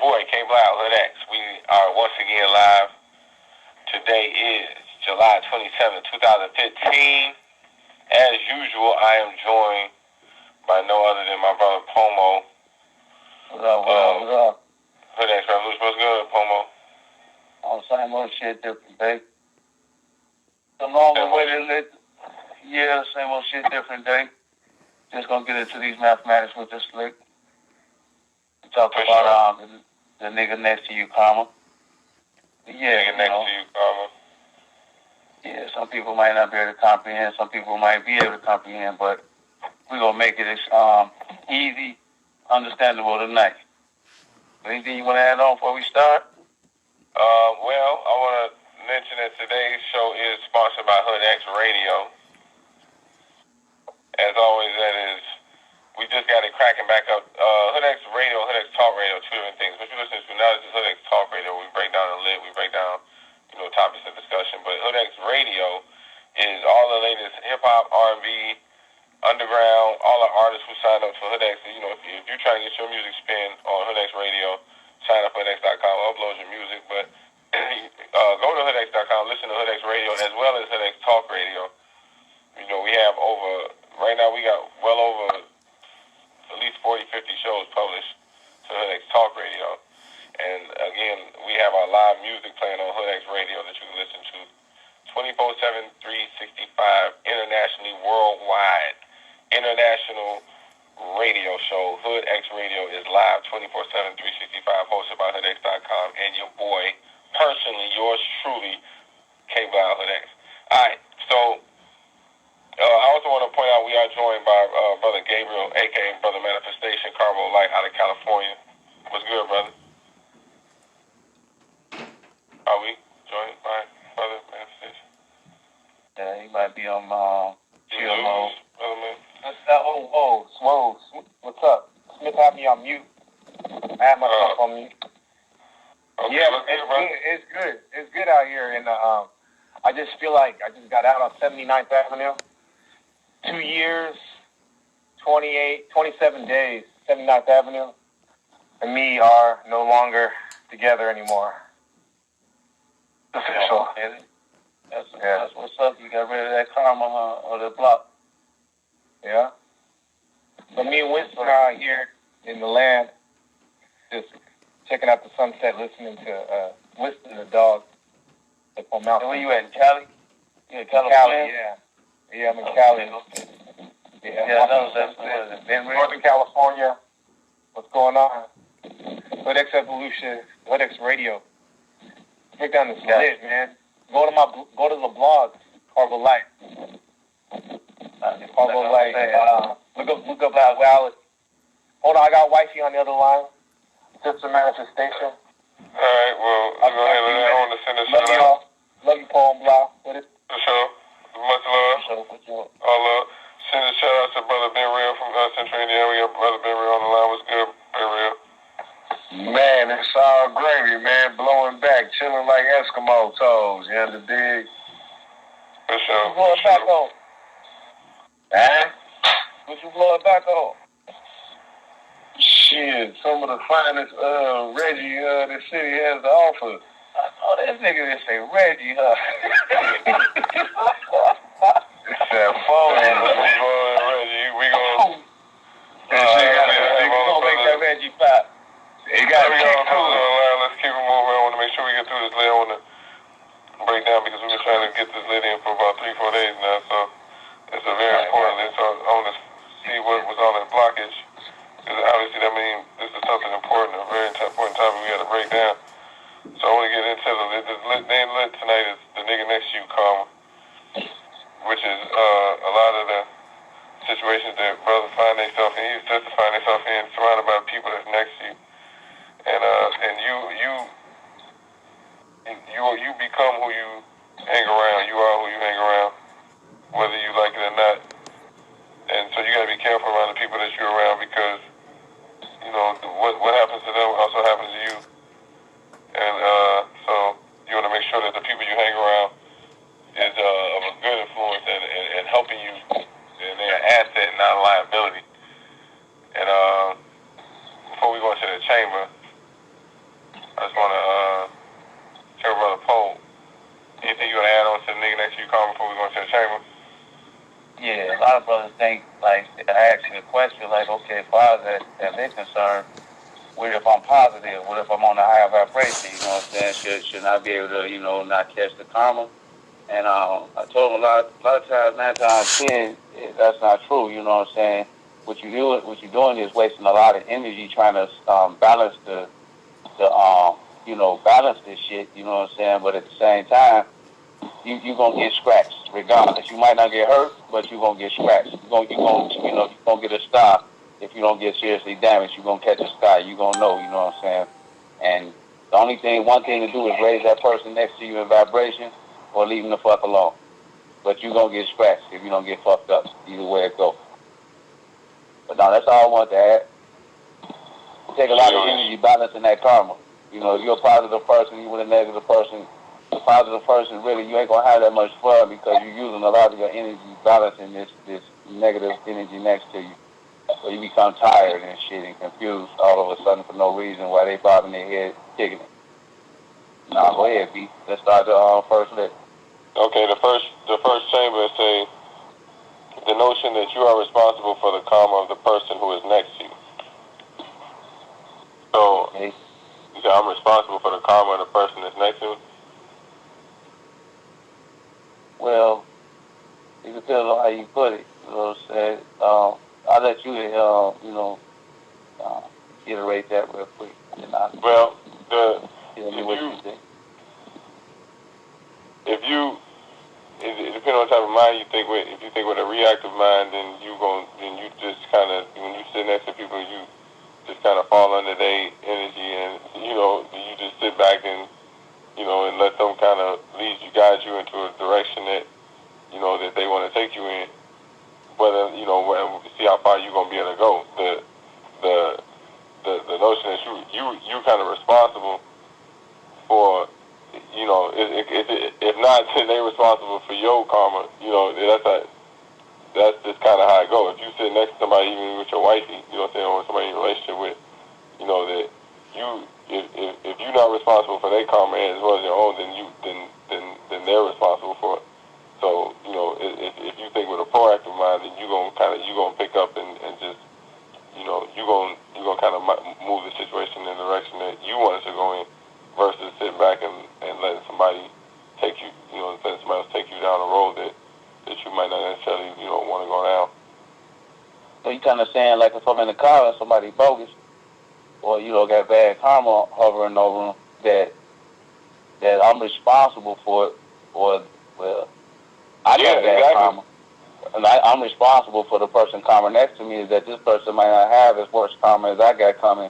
boy, K Blow, Hood X. We are once again live. Today is July 27, 2015. As usual, I am joined by no other than my brother Pomo. What up? Hood X Revolution. What's good, Pomo? Oh, same old shit, different day. The normal way to live. Yeah, same old shit, different day. Just gonna get into these mathematics with this slick. Talk about the nigga next to you, karma. Yeah, nigga next to you, karma. Yeah, some people might not be able to comprehend. Some people might be able to comprehend, but we're gonna make it easy, understandable tonight. Anything you want to add on before we start? Well, I want to mention that today's show is sponsored by Hood X Radio. As always, that is, we just got it cracking back up. Hood X Radio, Hood X Talk Radio, two different things. What you're listening to now is Hood X Talk Radio. We break down the lit, we break down, topics of discussion. But Hood X Radio is all the latest hip-hop, R&B, underground, all the artists who signed up for Hood X. If you're trying to get your music spin on Hood X Radio, sign up for hoodx.com, upload your music. But go to hoodx.com, listen to Hood X Radio as well as Hood X Talk Radio. We have right now we got well over at least 40, 50 shows published to Hood X Talk Radio. And again, we have our live music playing on Hood X Radio that you can listen to 24/7, 365, internationally, worldwide. International radio show. Hood X Radio is live 24/7, 365, hosted by hoodx.com and your boy, personally, yours truly, K Blow Hood X. Alright, so I also want to point out we are joined by Brother Gabriel, a.k.a. Brother Manifestation, Carbo Light out of California. What's good, brother? Are we joined by Brother Manifestation? Yeah, he might be on chill mode. Brother Man. What's up? Smith had me on mute. I had myself on mute. Okay, yeah, it's good. It's good out here, and I just feel like I just got out on 79th Avenue. 2 years, 27 days, 79th Avenue, and me are no longer together anymore. Official. That's what's up. You got rid of that karma or the block. Yeah. So me and Winston are out here in the land, just checking out the sunset, listening to Winston the dog. Like on Mount. Where you at, in Cali? Yeah, Cali, yeah. Yeah, I'm in Cali. Northern California. What's going on? Hood X Evolution, Hood X Radio. Break down this lit, man. Go to the blog, Carbo Light. Carbo Light. Look up that wallet. Hold on, I got wifey on the other line. Sister Manifestation. All right, well, we're going to handle that. I want to send a shout out. Love you, Paul Blau. With it. For sure. Much love. All love. Send a shout out to Brother Ben Real from Central Indiana. We got Brother Ben Real on the line. What's good, Ben Real? Man, it's all gravy, man. Blowing back, chilling like Eskimo toes. You know the dig? For sure. What you blow it back on? Huh? What you blow it back on? Shit, some of the finest Reggie the city has to offer. Oh, this nigga just say Reggie, huh? It's that phone. Reggie, we gonna make that Reggie pop. It got to keep Let's keep it moving. I want to make sure we get through this lit. I want to break down because we've been trying to get this lit in for about 3-4 days now. So it's a very important lit. So I want to see what was on that blockage. Because obviously that means this is something important, a very important topic we got to break down. So I want to get into the lit. The name lit tonight is the nigga next to you, karma, which is a lot of the situations that brothers find themselves in. He's justifying himself in, surrounded by people that's next to you. And you become who you hang around. You are who you hang around, whether you like it or not. And so you got to be careful around the people that you're around because, what happens to them also happens to you. And so you want to make sure that the people you hang around is of a good influence and helping you. And they're an asset, not a liability. And before we go into the chamber, I just want to tell Brother Poe, anything you want to add on to the nigga next to you, Carl, before we go into the chamber? Yeah, a lot of brothers think, like, I ask you the question, like, okay, as far as that they're concerned, what if I'm positive? What if I'm on a higher vibration? You know what I'm saying? Should I be able to, not catch the karma? And I told them a lot of times, 9 times 10, that's not true. You know what I'm saying? What you're doing is wasting a lot of energy trying to balance balance this shit. You know what I'm saying? But at the same time, you're gonna get scratched regardless. You might not get hurt, but you're gonna get scratched. You're gonna get a scar. If you don't get seriously damaged, you're gonna catch a scar. You're gonna know. You know what I'm saying? And the one thing to do is raise that person next to you in vibration, or leave them the fuck alone. But you're gonna get scratched if you don't get fucked up. Either way it goes. But no, that's all I want to add. Take a lot of energy balancing that karma. If you're a positive person, you with a negative person. The positive person, really, you ain't gonna have that much fun because you're using a lot of your energy balancing this negative energy next to you. So you become tired and shit and confused all of a sudden for no reason while they bobbing their head, kicking it. Nah, go ahead, B. Let's start the first list. Okay, the first chamber say the notion that you are responsible for the karma of the person who is next to you. So, okay. You say I'm responsible for the karma of the person that's next to me? Well, it depends on how you put it. You know what I'm saying? I'll let you, iterate that real quick. Well, it depends on the type of mind you think with. If you think with a reactive mind, then you just kind of, when you sit next to people, you just kind of fall under their energy, and you just sit back and and let them kind of guide you into a direction that that they want to take you in. Whether see how far you're gonna be able to go. The notion that you kind of responsible for. If not, then they're responsible for your karma. That's just kind of how it goes. If you sit next to somebody, even with your wifey, or somebody in a relationship with, that if you're not responsible for their karma as well as your own, then they're responsible for it. So if you think with a proactive mind, then you gonna pick up and just you gonna kind of move the situation in the direction that you want it to go in, versus sitting back and letting somebody take you, letting somebody else take you down a road that you might not necessarily, want to go down. So you kind of saying, like, if I'm in the car and somebody bogus, or, got bad karma hovering over them, that I'm responsible for it, or, well, I got bad karma. And I'm responsible for the person karma next to me, is that this person might not have as much karma as I got coming,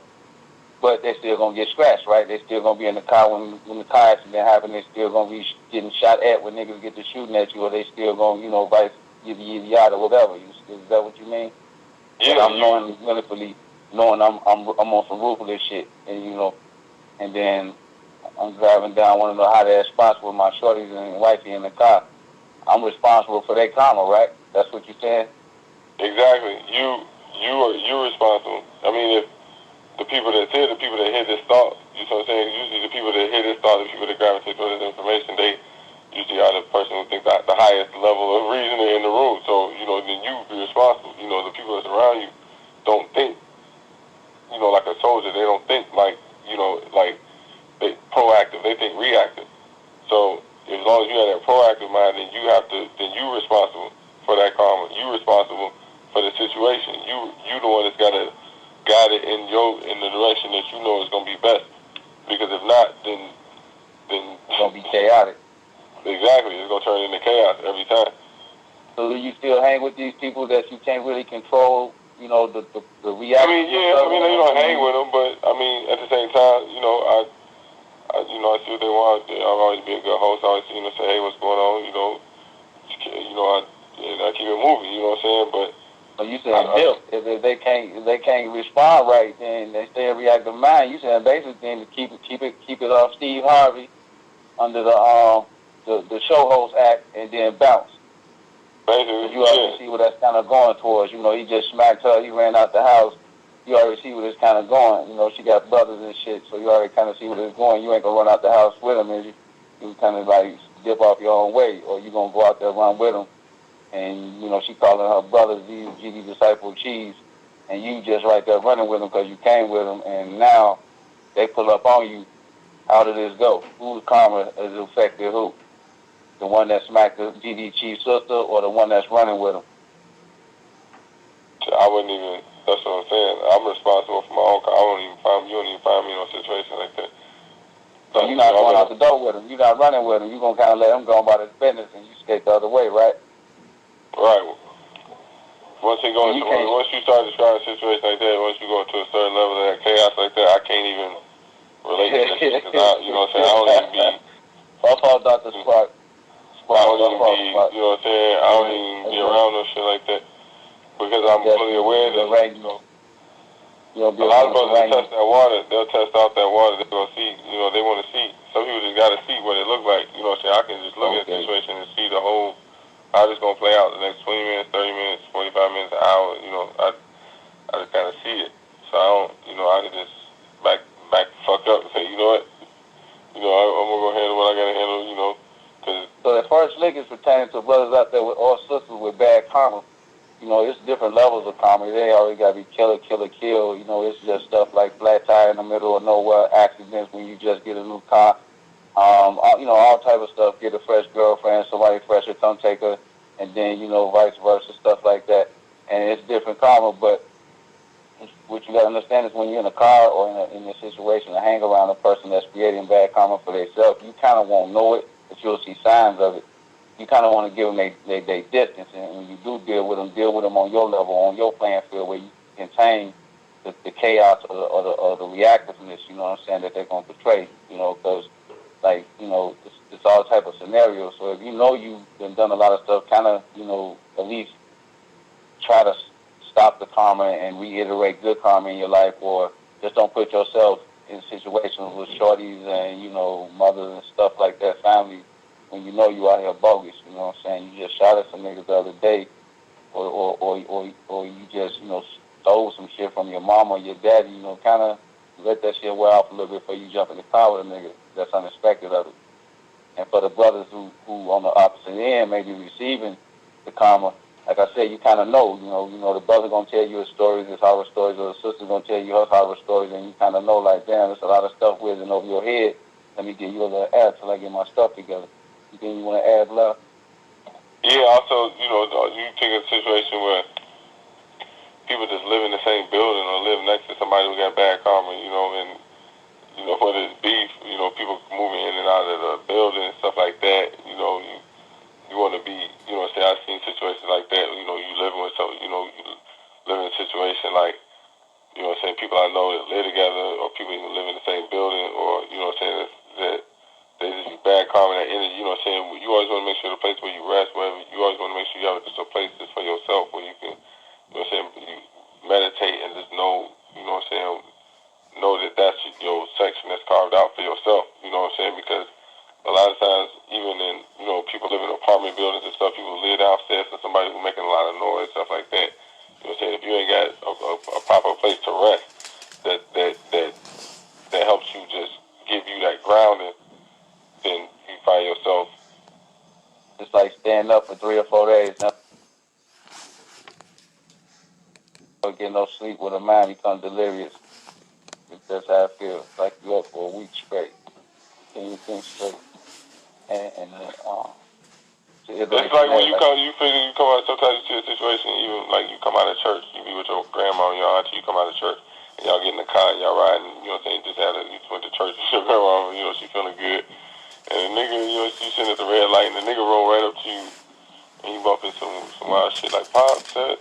but they're still going to get scratched, right? They're still going to be in the car when the car accident happens. They're still going to be getting shot at when niggas get to shooting at you, or they still going to, vice yada or whatever. Is that what you mean? Yeah. I'm willfully knowing I'm on some ruthless shit, and and then I'm driving down one of the hot-ass spots with my shorties and wifey in the car. I'm responsible for their karma, right? That's what you're saying? Exactly. You're responsible. I mean, if the people that hear this thought, you know what I'm saying? Usually the people that hear this thought, the people that gravitate toward this information, they usually are the person who thinks the highest level of reasoning in the room. So, then you be responsible. The people that's around you don't think, like a soldier. They don't think like they proactive. They think reactive. So as long as you have that proactive mind, then you're responsible for that karma. You're responsible for the situation. You the one that's got to guide it in the direction that is going to be best. Because if not, then it's going to be chaotic. Exactly, it's going to turn into chaos every time. So do you still hang with these people that you can't really control? The reaction. I mean, you don't hang with them, but I mean, at the same time, I see what they want. I'll always be a good host. I always say, hey, what's going on? I keep it moving. You know what I'm saying? But you saying if they can't respond right, then they stay in reactive mind. You saying basically to keep it off Steve Harvey under the show host act, and then bounce. Basically, you already see what that's kind of going towards. He just smacked her. He ran out the house. you already see where it's kind of going. You know, she got brothers and shit, so you already kind of see where it's going. You ain't gonna run out the house with them, is you? You kind of like dip off your own way, or you gonna go out there and run with them. And you know, she calling her brothers these GD Disciple Cheese, and you just right there running with them because you came with them, and now they pull up on you. How did this go? Whose karma has affected who? The one that smacked the GD Chief sister, or the one that's running with him? I wouldn't even. That's what I'm saying. I'm responsible for my own. I won't even find. You don't even find me in a situation like that. So you're not going out the door with him. You're not running with him. You're gonna kind of let him go about his business, and you skate the other way, right? Right. Once you start describing a situation like that, once you go to a certain level of that chaos like that, I can't even relate to that shit. You know what I'm saying? I don't even be. Dr. Spark. I don't even be. You know what I'm saying? I don't even be around no shit like that because I'm fully aware that a lot of brothers test that water. They'll test out that water. They're gonna see. You know, they want to see. Some people just gotta see what it look like. You know what I'm saying? I can just look at the situation and see the whole. How this gonna play out the next 20 minutes, 30 minutes, 45 minutes, an hour. You know, I just kind of see it. So I don't. You know, I can just back the fuck up and say, you know what? You know, I'm gonna go handle what I gotta handle. You know, cause. So the first link is pertaining to brothers out there with or sisters with bad karma. You know, it's different levels of karma. They already got to be kill. You know, it's just stuff like flat tire in the middle of nowhere, accidents when you just get a new car. You know, all type of stuff. Get a fresh girlfriend, somebody fresher, come take her, and then, you know, vice versa, stuff like that. And it's different karma, but what you got to understand is when you're in a car or in a situation to hang around a person that's creating bad karma for themselves, you kind of won't know it, but you'll see signs of it. You kind of want to give them their distance, and when you do deal with them on your level, on your playing field, where you contain the chaos or the reactiveness, you know what I'm saying, that they're going to portray, you know, because, like, you know, it's all type of scenarios. So if you know you've done a lot of stuff, kind of, you know, at least try to stop the karma and reiterate good karma in your life, or just don't put yourself in situations with shorties and, you know, mothers and stuff like that, family, when you know you out here bogus, you know what I'm saying? You just shot at some niggas the other day, or you just, you know, stole some shit from your mom or your daddy, you know, kind of let that shit wear off a little bit before you jump in the car with a nigga that's unexpected of it. And for the brothers who on the opposite end may be receiving the karma, like I said, you kind of know, you know, the brother gonna tell you his stories, his horror stories, or the sister gonna tell you her horror stories, and you kind of know, like, damn, there's a lot of stuff whizzing over your head. Let me give you a little air till I get my stuff together. Then you want to add love? Yeah, also, you know, you take a situation where people just live in the same building or live next to somebody who got bad karma, you know, and, you know, whether it's beef, you know, people moving in and out of the building and stuff like that, you know, you want to be, you know, say I've seen situations like that, you know, you living with some, you know, you live in a situation like, you know what I'm saying, people I know that live together or people even live in the same building or, you know what I'm saying, that they just be bad karma, that energy, you know what I'm saying, you always want to make sure the place where you rest, wherever, you always want to make sure you have just a place just for yourself where you can, you know what I'm saying, you meditate and just know, you know what I'm saying, know that that's your section that's carved out for yourself, you know what I'm saying, because a lot of times, even in, you know, people live in apartment buildings and stuff, people live downstairs and somebody who's making a lot of noise, stuff like that, you know what I'm saying, if you ain't got a proper place to rest that helps you just give you that grounding, then you find yourself. It's like staying up for 3 or 4 days. Now, don't get no sleep with a mind become delirious. It's just how it feels. Like you up for a week straight. Can you think straight? And it's like when you come out, sometimes you see a situation, even like you come out of church, you be with your grandma and your auntie, you come out of church, and y'all get in the car and y'all riding, you know what I'm saying, you went to church with your grandma, you know, she feeling good, and the nigga, you know, you sitting at the red light, and the nigga roll right up to you, and you bump into some wild shit like, Pop that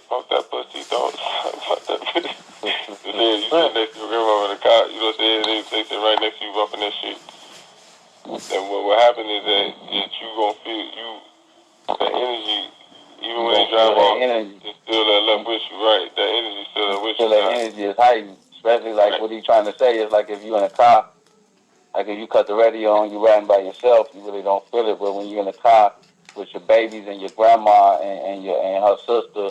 pussy, don't, pop that pussy. You sitting next to your grandma in the car, you know what I'm saying, they sit right next to you bumping that shit. And what happened is that you gonna feel, the energy, even when they drive off, it's still that left with you, right? That energy still there with you. That energy is heightened, especially like what he's trying to say is like if you in a car, like if you cut the radio on, you riding by yourself, you really don't feel it. But when you're in a car with your babies and your grandma and her sister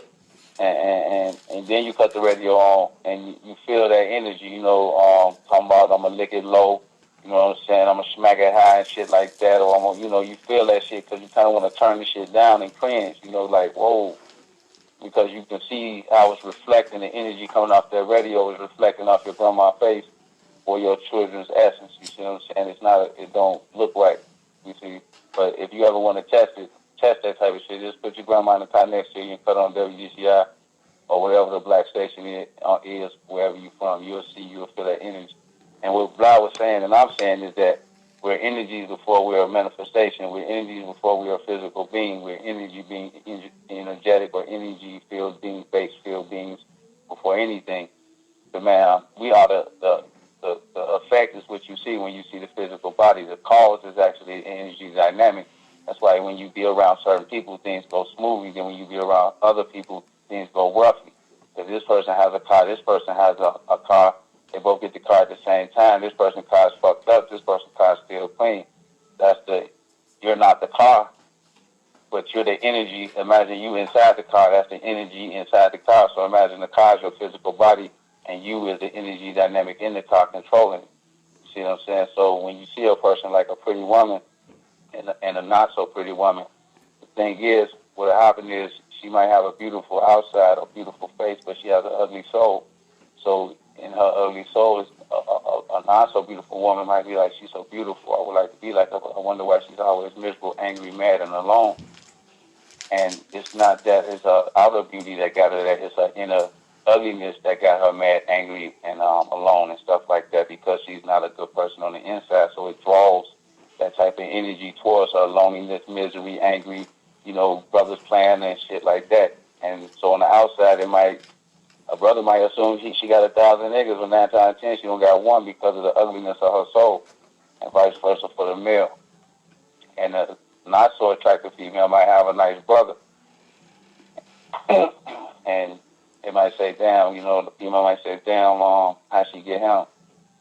and then you cut the radio on, and you feel that energy, you know, talking about I'm going to lick it low, you know what I'm saying, I'm going to smack it high and shit like that, or I'm gonna, you know, you feel that shit because you kind of want to turn the shit down and cringe, you know, like, whoa, because you can see how it's reflecting, the energy coming off that radio is reflecting off your grandma's face or your children's essence, you see what I'm saying? It's not, it don't look right, you see, but if you ever want to test that type of shit, just put your grandma in the car next to you and put on WGCI or whatever the black station is, wherever you're from, you'll feel that energy. And what Blau was saying, and I'm saying, is that we're energies before we're a manifestation. We're energies before we are a physical being. We're energy being energetic or energy-filled beings, base-filled beings before anything. So, man, we are the effect is what you see when you see the physical body. The cause is actually energy dynamic. That's why when you be around certain people, things go smoothly. Then when you be around other people, things go roughly. If this person has a car, this person has a car, they both get the car at the same time. This person's car is fucked up. This person's car is still clean. You're not the car, but you're the energy. Imagine you inside the car. That's the energy inside the car. So imagine the car is your physical body, and you is the energy dynamic in the car controlling it. You see what I'm saying? So when you see a person like a pretty woman and a not so pretty woman, the thing is, what happened is she might have a beautiful outside, a beautiful face, but she has an ugly soul. So in her ugly soul, a not so beautiful woman might be like, she's so beautiful, I would like to be like her, but I wonder why she's always miserable, angry, mad, and alone. And it's not that it's her outer beauty that got her that, it's her inner ugliness that got her mad, angry, and alone and stuff like that, because she's not a good person on the inside. So it draws that type of energy towards her, loneliness, misery, angry, you know, brothers playing and shit like that. And so on the outside, a brother might assume she got 1,000 niggas, but 9 times out of 10 she don't got one because of the ugliness of her soul, and vice versa for the male. And a not so attractive female might have a nice brother, and it might say, damn, you know, the female might say, damn, how she get him?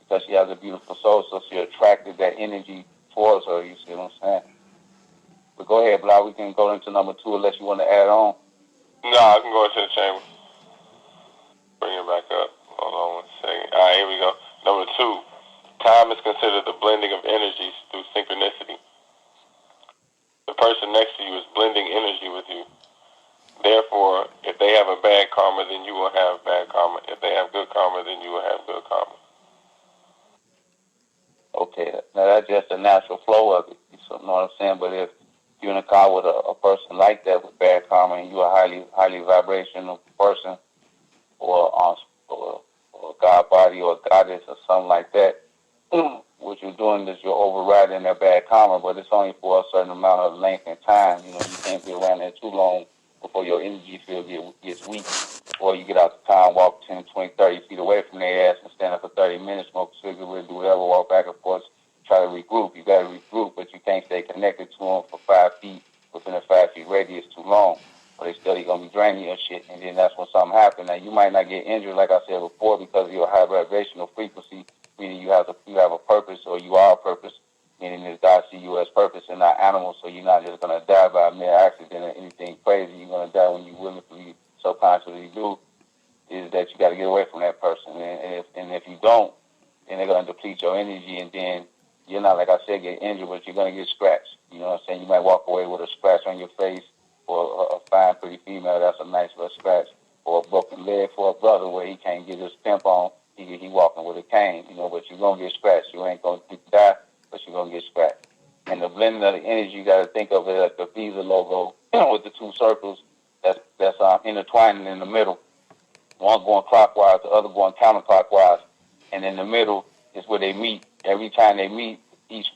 Because she has a beautiful soul, so she attracted that energy towards her, you see what I'm saying? But go ahead, Blau, we can go into number 2 unless you want to add on. No, I can go into the chamber. Bring it back up. Hold on one second. All right, here we go. Number 2, time is considered the blending of energies through synchronicity. The person next to you is blending energy with you. Therefore, if they have a bad karma, then you will have bad karma. If they have good karma, then you will have good karma. Okay, now that's just the natural flow of it. You know what I'm saying? But if you're in a car with a person like that with bad karma, and you're a highly vibrational person, or a god body or a goddess or something like that, what you're doing is you're overriding their bad karma, but it's only for a certain amount of length and time. You know, you can't be around there too long before your energy field gets weak, or you get out the car and walk 10, 20, 30 feet away from their ass and stand up for 30 minutes, smoke a cigarette, do whatever, walk back and forth, try to regroup. You got to regroup, but you can't stay connected to them for 5 feet within a 5 feet radius too long, or they still going to be draining your shit, and then that's when something happens. Now, you might not get injured, like I said before, because of your high vibrational frequency, meaning you have a purpose, or you are a purpose, meaning that God see you as purpose and not animals, so you're not just going to die by a mere accident or anything crazy. You're going to die when you willingly, subconsciously do, is that you got to get away from that person. And if you don't, then they're going to deplete your energy, and then you're not, like I said, get injured, but you're going to get scratched. You know what I'm saying? You might walk away with a scratch on your face, or a fine, pretty female, that's a nice little scratch, or a broken leg for a brother where he can't get his pimp on, he walking with a cane, you know, but you're going to get scratched. You ain't going to die, but you're going to get scratched. And the blending of the energy, you got to think of it as the Visa logo with the 2 circles that's intertwining in the middle. One going clockwise, the other going counterclockwise, and in the middle is where they meet. Every time they meet, each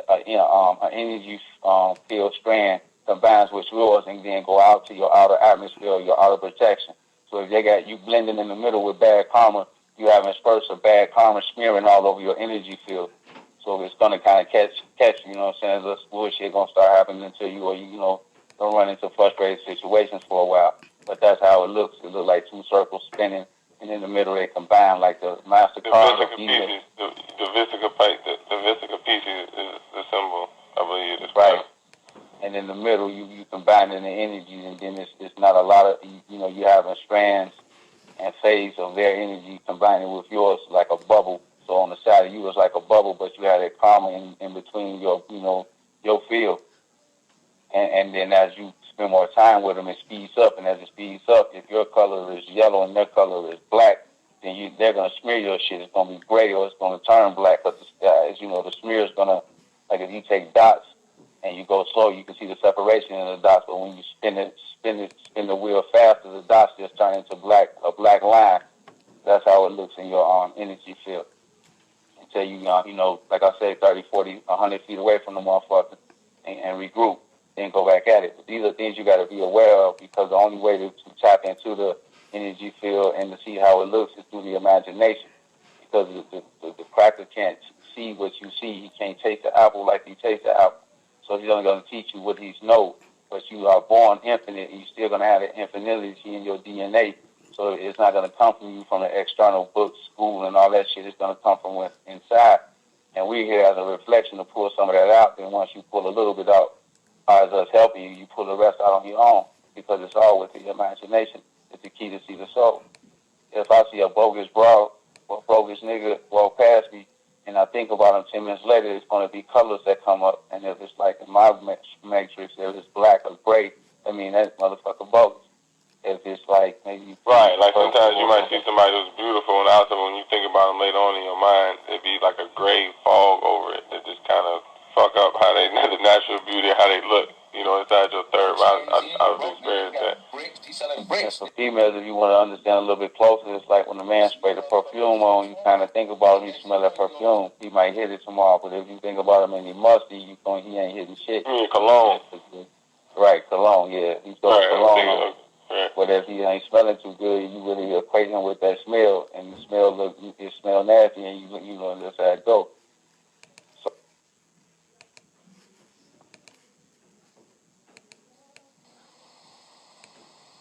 an energy field strand combines with yours, and then go out to your outer atmosphere, your outer protection. So if they got you blending in the middle with bad karma, you having spurts of bad karma smearing all over your energy field. So it's gonna kind of catch you. You know what I'm saying? This bullshit gonna start happening to you, or you know, don't run into frustrated situations for a while. But that's how it looks. It looks like 2 circles spinning, and in the middle they combine like the master card. The Vesica Pisces is the symbol, I believe. Right. And in the middle, you combine in the energies, and then it's not a lot of, you having strands and phase of their energy combining with yours like a bubble. So on the side of you is like a bubble, but you have that karma in between your field. And then as you spend more time with them, it speeds up. And as it speeds up, if your color is yellow and their color is black, then they're going to smear your shit. It's going to be gray or it's going to turn black. But the smear is going to, like if you take dots and you go slow, you can see the separation in the dots. But when you spin the wheel faster, the dots just turn into a black line. That's how it looks in your energy field. Until you, like I said, 30, 40, 100 feet away from the motherfucker and regroup. Then go back at it. But these are things you got to be aware of, because the only way to tap into the energy field and to see how it looks is through the imagination. Because the cracker can't see what you see. He can't taste the apple like he tastes the apple. So he's only going to teach you what he knows. But you are born infinite, and you're still going to have that infinity in your DNA. So it's not going to come from you from the external books, school, and all that shit. It's going to come from inside. And we're here as a reflection to pull some of that out. Then once you pull a little bit out, as us helping you, you pull the rest out on your own, because it's all with the imagination. It's the key to see the soul. If I see a bogus broad or bogus nigga walk past me, and I think about him 10 minutes later, it's going to be colors that come up. And if it's like in my matrix, if it's black or gray, I mean, that motherfucker bogus. If it's like maybe... Right, like sometimes you might see somebody who's beautiful on the outside, when you think about them later on in your mind, it'd be like a gray fog over it that just kind of fuck up how they, the natural beauty, how they look, inside your third. I've experienced that. And for females, if you want to understand a little bit closer, it's like when a man spray the perfume on, you kind of think about him, you smell that perfume, he might hit it tomorrow. But if you think about him and he musty, he ain't hitting shit. Cologne. Right, cologne, yeah. He's got cologne on. Right. But if he ain't smelling too good, you really equate him with that smell, and the smell it smell nasty, and you know that's how it go. So,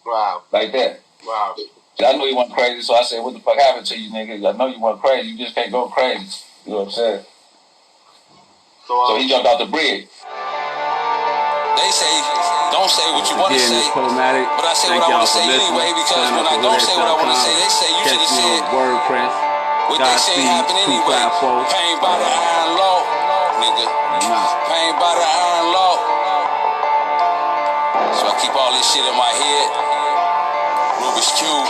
wow. Like that. Wow. I knew you went crazy, so I said, "What the fuck happened to you, nigga? I know you went crazy. You just can't go crazy." You know what I'm saying? So he jumped out the bridge. They say, don't say what you want to say, but I say what I want to say anyway, because when I don't say what I want to say, they say you should have said what they say happened anyway. Pain by the iron law, nigga. Pain by the iron law. So I keep all this shit in my head. Rubik's Cube.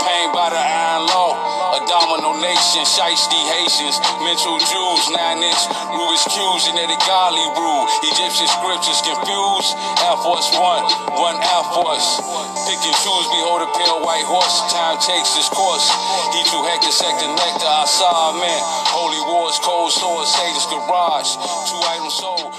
Pain by the iron law. A domino nation, shiesty Haitians, mental Jews, 9-inch Rubik's Cubes, genetic godly rule. Egyptian scriptures confused. Air Force One Air Force. Pick and choose, behold a pale white horse. Time takes its course. He too hectic, sector nectar, I saw a man. Holy wars, cold swords, Satan's garage. 2 items sold.